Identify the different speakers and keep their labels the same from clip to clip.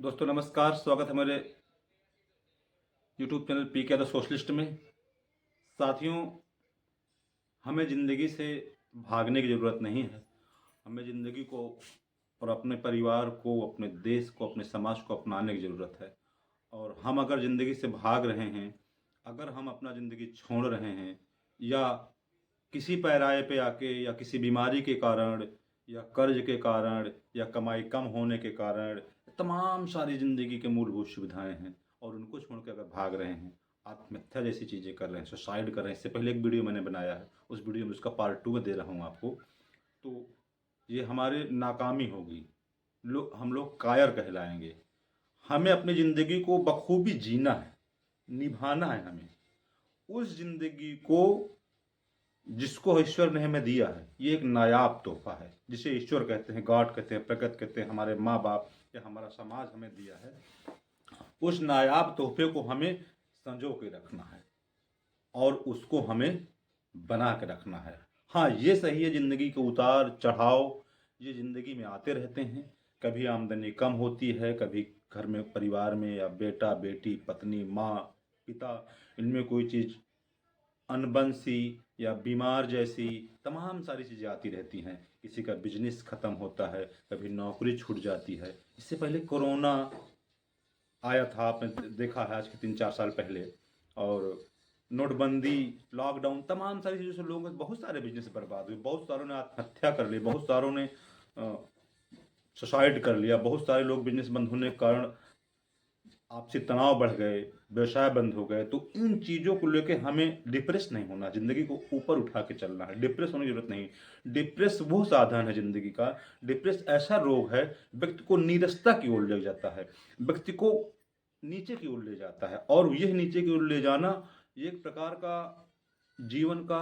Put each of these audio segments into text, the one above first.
Speaker 1: दोस्तों नमस्कार, स्वागत है मेरे यूट्यूब चैनल पी के द सोशलिस्ट में। साथियों, हमें ज़िंदगी से भागने की ज़रूरत नहीं है। हमें ज़िंदगी को और अपने परिवार को, अपने देश को, अपने समाज को अपनाने की ज़रूरत है। और हम अगर ज़िंदगी से भाग रहे हैं, अगर हम अपना ज़िंदगी छोड़ रहे हैं, या किसी पैराए पे आके, या किसी बीमारी के कारण, या कर्ज के कारण, या कमाई कम होने के कारण, तमाम सारी ज़िंदगी के मूलभूत सुविधाएं हैं और उनको छोड़ के अगर भाग रहे हैं, आत्महत्या जैसी चीज़ें कर रहे हैं, सुसाइड कर रहे हैं। इससे पहले एक वीडियो मैंने बनाया है, उस वीडियो में उसका पार्ट 2 में दे रहा हूँ आपको। तो ये हमारे नाकामी होगी, हम लोग कायर कहलाएंगे। हमें अपनी ज़िंदगी को बखूबी जीना है, निभाना है। हमें उस ज़िंदगी को जिसको ईश्वर ने हमें दिया है, ये एक नायाब तोहफा है, जिसे ईश्वर कहते हैं, गॉड कहते हैं, प्रकृति कहते हैं, हमारे माँ बाप या हमारा समाज हमें दिया है। उस नायाब तोहफे को हमें संजो के रखना है और उसको हमें बना के रखना है। हाँ, ये सही है, ज़िंदगी के उतार चढ़ाव ये ज़िंदगी में आते रहते हैं। कभी आमदनी कम होती है, कभी घर में, परिवार में, या बेटा बेटी, पत्नी, माँ, पिता, इनमें कोई चीज़ अनबन सी या बीमार जैसी तमाम सारी चीज़ें आती रहती हैं। किसी का बिजनेस ख़त्म होता है, कभी नौकरी छूट जाती है। इससे पहले कोरोना आया था, आपने देखा है, आज के 3-4 साल पहले। और नोटबंदी, लॉकडाउन, तमाम सारी चीज़ों से लोगों के बहुत सारे बिजनेस बर्बाद हुए, बहुत सारों ने आत्महत्या कर ली, बहुत सारों ने सुसाइड कर लिया, बहुत सारे लोग बिजनेस बंद होने के कारण आपसी तनाव बढ़ गए, व्यवसाय बंद हो गए। तो इन चीज़ों को लेके हमें डिप्रेस नहीं होना, ज़िंदगी को ऊपर उठा के चलना है। डिप्रेस होने की जरूरत नहीं। डिप्रेस वो साधन है ज़िंदगी का। डिप्रेस ऐसा रोग है, व्यक्ति को नीरसता की ओर ले जाता है, व्यक्ति को नीचे की ओर ले जाता है। और यह नीचे की ओर ले जाना ये एक प्रकार का जीवन का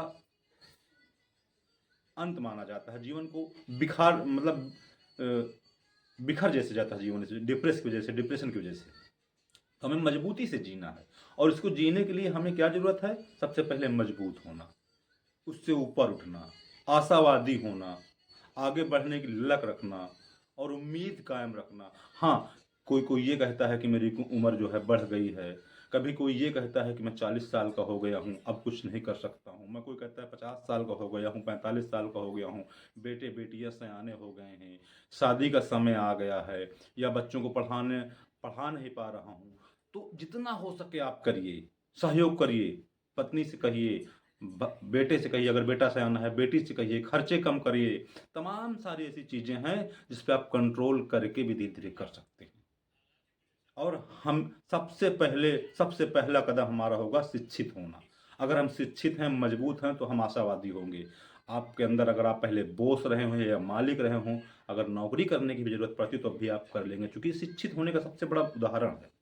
Speaker 1: अंत माना जाता है। जीवन को बिखार, मतलब बिखर जैसे जाता है जीवन से, डिप्रेस की वजह से, डिप्रेशन की वजह से। तो हमें मजबूती से जीना है। और इसको जीने के लिए हमें क्या जरूरत है? सबसे पहले मजबूत होना, उससे ऊपर उठना, आशावादी होना, आगे बढ़ने की ललक रखना और उम्मीद कायम रखना। हाँ, कोई कोई ये कहता है कि मेरी उम्र जो है बढ़ गई है, कभी कोई ये कहता है कि मैं 40 साल का हो गया हूँ, अब कुछ नहीं कर सकता हूँ। मैं कोई कहता है 50 साल का हो गया हूँ, 45 साल का हो गया हूँ, बेटे बेटियां सयाने हो गए हैं, शादी का समय आ गया है, या बच्चों को पढ़ा नहीं पा रहा हूँ। तो जितना हो सके आप करिए, सहयोग करिए, पत्नी से कहिए, बेटे से कहिए, अगर बेटा सयाना है बेटी से कहिए, खर्चे कम करिए। तमाम सारी ऐसी चीज़ें हैं जिस पे आप कंट्रोल करके भी धीरे धीरे कर सकते हैं। और हम सबसे पहला कदम हमारा होगा शिक्षित होना। अगर हम शिक्षित हैं, मजबूत हैं, तो हम आशावादी होंगे। आपके अंदर अगर आप पहले बॉस रहे हों या मालिक रहे हों, अगर नौकरी करने की भी जरूरत पड़ती तो भी आप कर लेंगे, क्योंकि शिक्षित होने का सबसे बड़ा उदाहरण है।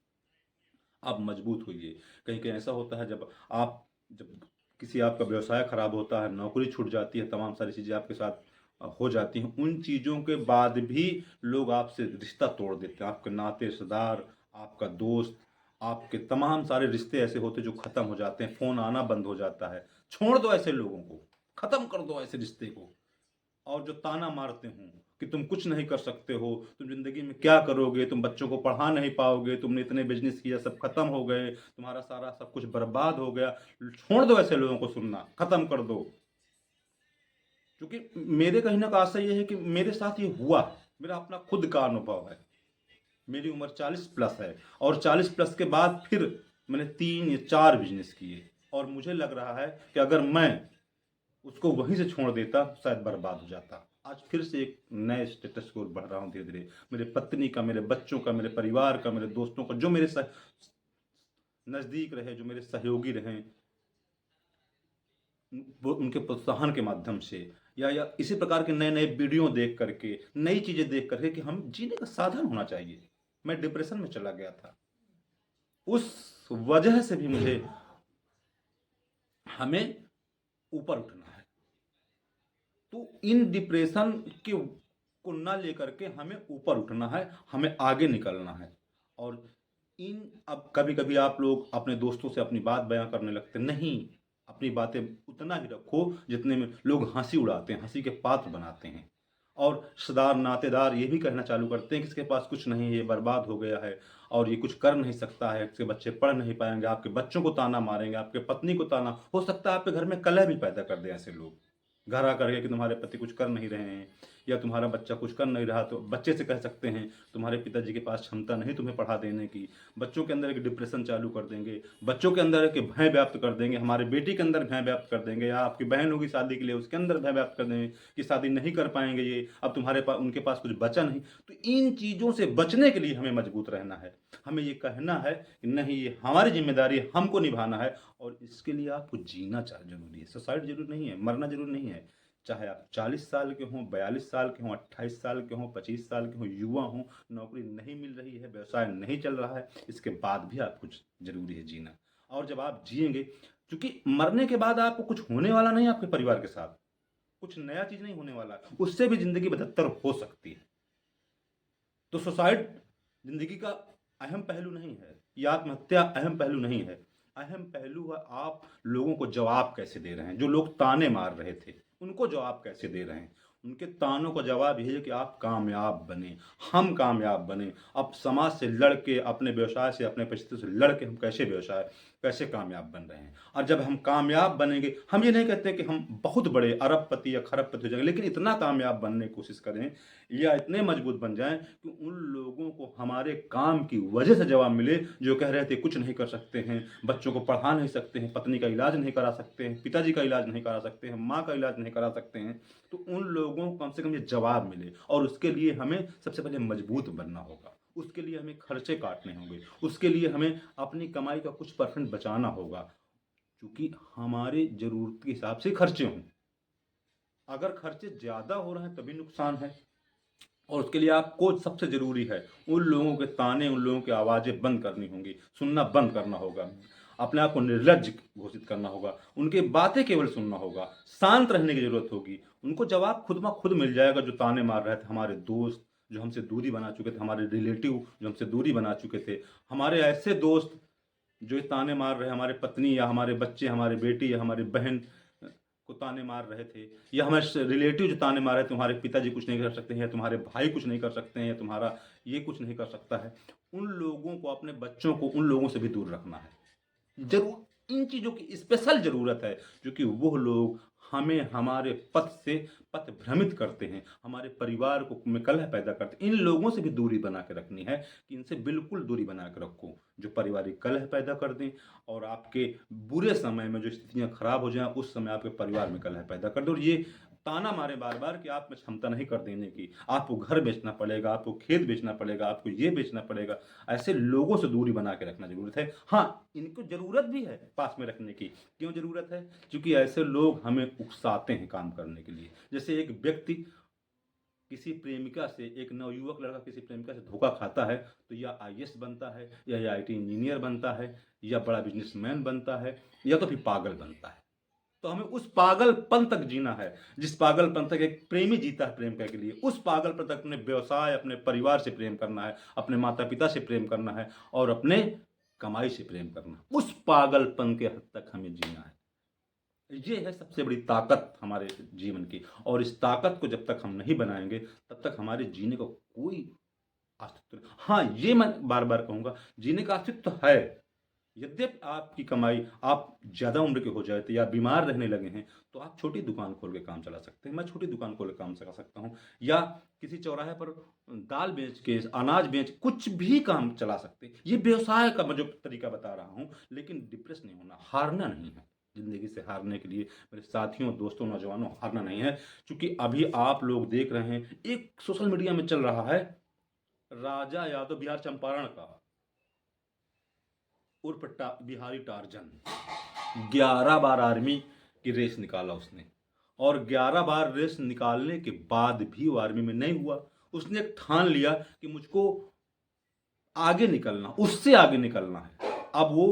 Speaker 1: आप मजबूत होइए। कहीं कहीं ऐसा होता है, जब किसी आपका व्यवसाय खराब होता है, नौकरी छूट जाती है, तमाम सारी चीज़ें आपके साथ हो जाती हैं, उन चीज़ों के बाद भी लोग आपसे रिश्ता तोड़ देते हैं। आपके नाते रिश्तेदार, आपका दोस्त, आपके तमाम सारे रिश्ते ऐसे होते हैं जो ख़त्म हो जाते हैं, फ़ोन आना बंद हो जाता है। छोड़ दो ऐसे लोगों को, ख़त्म कर दो ऐसे रिश्ते को। और जो ताना मारते हों कि तुम कुछ नहीं कर सकते हो, तुम ज़िंदगी में क्या करोगे, तुम बच्चों को पढ़ा नहीं पाओगे, तुमने इतने बिजनेस किया, सब खत्म हो गए, तुम्हारा सारा सब कुछ बर्बाद हो गया। छोड़ दो ऐसे लोगों को सुनना, खत्म कर दो। क्योंकि मेरे कहने का आशय ये है कि मेरे साथ ये हुआ, मेरा अपना खुद का अनुभव है। मेरी उम्र 40+ है और 40+ के बाद फिर मैंने 3 या 4 बिजनेस किए, और मुझे लग रहा है कि अगर मैं उसको वहीं से छोड़ देता शायद बर्बाद हो जाता। आज फिर से एक नए स्टेटस की ओर बढ़ रहा हूँ धीरे धीरे। मेरे पत्नी का, मेरे बच्चों का, मेरे परिवार का, मेरे दोस्तों का, जो मेरे नज़दीक रहे, जो मेरे सहयोगी रहे, वो उनके प्रोत्साहन के माध्यम से, या इसी प्रकार के नए नए वीडियो देख करके, नई चीज़ें देख करके, कि हम जीने का साधन होना चाहिए। मैं डिप्रेशन में चला गया था, उस वजह से भी मुझे, हमें ऊपर उठना है। तो इन डिप्रेशन के को ना लेकर के हमें ऊपर उठना है, हमें आगे निकलना है। और अब कभी कभी आप लोग अपने दोस्तों से अपनी बात बयां करने लगते नहीं, अपनी बातें उतना ही रखो जितने में लोग हंसी उड़ाते हैं, हंसी के पात्र बनाते हैं। और रिश्तेदार नातेदार ये भी कहना चालू करते हैं कि इसके पास कुछ नहीं है, ये बर्बाद हो गया है और ये कुछ कर नहीं सकता है, इसके बच्चे पढ़ नहीं पाएंगे, आपके बच्चों को ताना मारेंगे, आपके पत्नी को ताना, हो सकता है आपके घर में कलह भी पैदा कर दें ऐसे लोग घर आ करके कि तुम्हारे पति कुछ कर नहीं रहे हैं या तुम्हारा बच्चा कुछ कर नहीं रहा, तो बच्चे से कह सकते हैं तुम्हारे पिताजी के पास क्षमता नहीं तुम्हें पढ़ा देने की। बच्चों के अंदर एक डिप्रेशन चालू कर देंगे, बच्चों के अंदर एक भय व्याप्त कर देंगे, हमारे बेटी के अंदर भय व्याप्त कर देंगे, या आपकी बहन होगी शादी के लिए उसके अंदर भय व्याप्त कर देंगे कि शादी नहीं कर पाएंगे ये, अब तुम्हारे पास उनके पास कुछ बचा नहीं। तो इन चीज़ों से बचने के लिए हमें मजबूत रहना है, हमें ये कहना है कि नहीं ये हमारी जिम्मेदारी है, हमको निभाना है और इसके लिए आपको जीना जरूरी है। सुसाइड जरूरी नहीं है, मरना जरूरी नहीं है। चाहे आप 40 साल के हों, 42 साल के हों, 28 साल के हों, 25 साल के हों, युवा हों, नौकरी नहीं मिल रही है, व्यवसाय नहीं चल रहा है, इसके बाद भी आपको जरूरी है जीना। और जब आप जिएंगे, क्योंकि मरने के बाद आपको कुछ होने वाला नहीं, आपके परिवार के साथ कुछ नया चीज नहीं होने वाला, उससे भी जिंदगी बदतर हो सकती है। तो सुसाइड जिंदगी का अहम पहलू नहीं है, या आत्महत्या अहम पहलू नहीं है। अहम पहलू है आप लोगों को जवाब कैसे दे रहे हैं। जो लोग ताने मार रहे थे उनको जवाब कैसे दे रहे हैं। उनके तानों का जवाब यही है कि आप कामयाब बने, हम कामयाब बने। अब समाज से लड़ के, अपने व्यवसाय से, अपने परिस्थिति से लड़ के हम कैसे व्यवसाय, कैसे कामयाब बन रहे हैं। और जब हम कामयाब बनेंगे, हम ये नहीं कहते कि हम बहुत बड़े अरबपति या खरबपति हो जाएंगे, लेकिन इतना कामयाब बनने की कोशिश करें या इतने मजबूत बन जाएं कि उन लोगों को हमारे काम की वजह से जवाब मिले जो कह रहे थे कुछ नहीं कर सकते हैं, बच्चों को पढ़ा नहीं सकते हैं, पत्नी का इलाज नहीं करा सकते हैं, पिताजी का इलाज नहीं करा सकते हैं, माँ का इलाज नहीं करा सकते हैं। तो उन लोगों को कम से कम ये जवाब मिले, और उसके लिए हमें सबसे पहले मजबूत बनना होगा, उसके लिए हमें खर्चे काटने होंगे, उसके लिए हमें अपनी कमाई का कुछ परसेंट बचाना होगा, क्योंकि हमारे जरूरत के हिसाब से खर्चे हों। अगर खर्चे ज़्यादा हो रहे हैं तभी नुकसान है। और उसके लिए आपको सबसे ज़रूरी है उन लोगों के ताने, उन लोगों की आवाज़ें बंद करनी होंगी, सुनना बंद करना होगा, अपने आप को निर्लज्ज घोषित करना होगा, उनकी बातें केवल सुनना होगा, शांत रहने की ज़रूरत होगी। उनको जवाब खुद ब खुद मिल जाएगा। जो ताने मार रहे थे, हमारे दोस्त जो हमसे दूरी बना चुके थे, हमारे रिलेटिव जो हमसे दूरी बना चुके थे, हमारे ऐसे दोस्त जो ये ताने मार रहे, हमारे पत्नी या हमारे बच्चे, हमारे बेटी या हमारी बहन को ताने मार रहे थे, या हमारे रिलेटिव जो ताने मार रहे थे, तुम्हारे पिताजी कुछ नहीं कर सकते हैं, या तुम्हारे भाई कुछ नहीं कर सकते हैं, या तुम्हारा ये कुछ नहीं कर सकता है, उन लोगों को, अपने बच्चों को उन लोगों से भी दूर रखना है। जरूर इन चीज़ों की स्पेशल ज़रूरत है, क्योंकि वो लोग हमें हमारे पथ से पथ भ्रमित करते हैं, हमारे परिवार को में कलह पैदा करते हैं। इन लोगों से भी दूरी बना के रखनी है कि इनसे बिल्कुल दूरी बना के रखो जो पारिवारिक कलह पैदा कर दें, और आपके बुरे समय में जो स्थितियां खराब हो जाएं उस समय आपके परिवार में कलह पैदा कर दो। और ये ताना मारे बार बार कि आप में क्षमता नहीं कर देने की, आपको घर बेचना पड़ेगा, आपको खेत बेचना पड़ेगा, आपको ये बेचना पड़ेगा, ऐसे लोगों से दूरी बना के रखना जरूरत है। हाँ, इनको जरूरत भी है पास में रखने की। क्यों जरूरत है? क्योंकि ऐसे लोग हमें उकसाते हैं काम करने के लिए। जैसे एक व्यक्ति किसी प्रेमिका से, एक नवयुवक लड़का किसी प्रेमिका से धोखा खाता है तो या आईएएस बनता है, या आईटी इंजीनियर बनता है, या बड़ा बिजनेसमैन बनता है, या तो फिर पागल बनता है। तो हमें उस पागलपन तक जीना है जिस पागलपन तक एक प्रेमी जीता है प्रेमिका के लिए। उस पागलपन तक अपने व्यवसाय, अपने परिवार से प्रेम करना है, अपने माता पिता से प्रेम करना है, और अपने कमाई से प्रेम करना है। उस पागलपन के हद तक हमें जीना है। ये है सबसे बड़ी ताकत हमारे जीवन की, और इस ताकत को जब तक हम नहीं बनाएंगे तब तक हमारे जीने का कोई अस्तित्व नहीं। हाँ, ये मैं बार बार कहूँगा, जीने का अस्तित्व है। यद्यपि आपकी कमाई, आप ज़्यादा उम्र के हो जाए तो या बीमार रहने लगे हैं तो आप छोटी दुकान खोल के काम चला सकते हैं। मैं छोटी दुकान खोल के काम चला सकता हूँ, या किसी चौराहे पर दाल बेच के, अनाज बेच, कुछ भी काम चला सकते हैं। ये व्यवसाय का मैं जो तरीका बता रहा हूँ, लेकिन डिप्रेस नहीं होना, हारना नहीं है। ज़िंदगी से हारने के लिए मेरे साथियों, दोस्तों, नौजवानों, हारना नहीं है। क्योंकि अभी आप लोग देख रहे हैं, एक सोशल मीडिया में चल रहा है राजा यादव, बिहार चंपारण का, उर्फ बिहारी टार्जन। 11 बार आर्मी की रेस निकाला उसने, और 11 बार रेस निकालने के बाद भी वो आर्मी में नहीं हुआ। उसने ठान लिया कि मुझको आगे निकलना, उससे आगे निकलना है। अब वो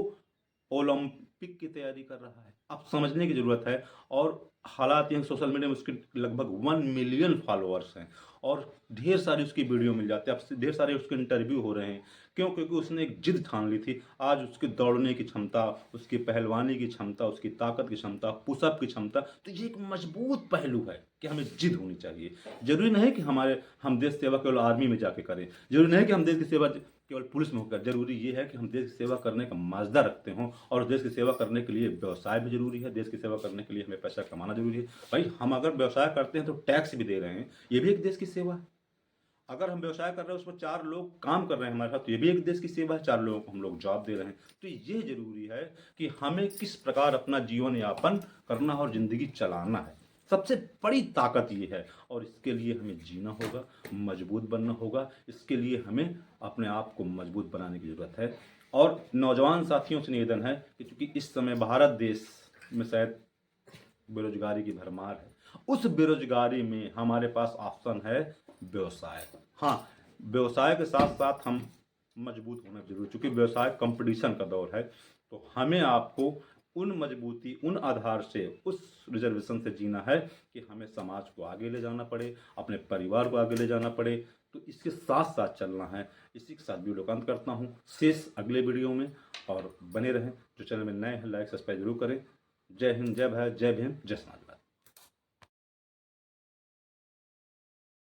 Speaker 1: ओलंपिक की तैयारी कर रहा है। अब समझने की ज़रूरत है। और हालात ये सोशल मीडिया में उसके लगभग 1 मिलियन फॉलोअर्स हैं, और ढेर सारी उसकी वीडियो मिल जाती है, अब ढेर सारे उसके इंटरव्यू हो रहे हैं। क्यों? क्योंकि उसने एक जिद ठान ली थी। आज उसकी दौड़ने की क्षमता, उसकी पहलवानी की क्षमता, उसकी ताकत की क्षमता, पुशअप की क्षमता, तो ये एक मजबूत पहलू है कि हमें जिद होनी चाहिए। जरूरी नहीं कि हम देश सेवा केवल आर्मी में जाके करें, जरूरी नहीं कि हम देश की सेवा केवल पुलिस में होकर, जरूरी ये है कि हम देश की सेवा करने का माजदा रखते हों। और देश की सेवा करने के लिए व्यवसाय भी जरूरी है, देश की सेवा करने के लिए हमें पैसा कमाना जरूरी है। भाई हम अगर व्यवसाय करते हैं तो टैक्स भी दे रहे हैं, ये भी एक देश की सेवा है। अगर हम व्यवसाय कर रहे हैं उसमें 4 लोग काम कर रहे हैं हमारे साथ, तो ये भी एक देश की सेवा है, 4 लोगों को हम लोग जॉब दे रहे हैं। तो ये जरूरी है कि हमें किस प्रकार अपना जीवन यापन करना और जिंदगी चलाना है, सबसे बड़ी ताकत ये है। और इसके लिए हमें जीना होगा, मजबूत बनना होगा, इसके लिए हमें अपने आप को मजबूत बनाने की ज़रूरत है। और नौजवान साथियों से निवेदन है कि चूंकि इस समय भारत देश में शायद बेरोजगारी की भरमार है, उस बेरोजगारी में हमारे पास ऑप्शन है व्यवसाय। हाँ, व्यवसाय के साथ साथ हम मजबूत होना जरूरी, क्योंकि व्यवसाय कंपटीशन का दौर है। तो हमें आपको उन मजबूती, उन आधार से, उस रिजर्वेशन से जीना है कि हमें समाज को आगे ले जाना पड़े, अपने परिवार को आगे ले जाना पड़े। तो इसके साथ साथ चलना है। इसी के साथ वीडियो का अंत करता हूँ, शेष अगले वीडियो में। और बने रहें, जो चैनल में नए हैं लाइक सब्सक्राइब जरूर करें। जय हिंद, जय भारत, जय भीम, जय समाज।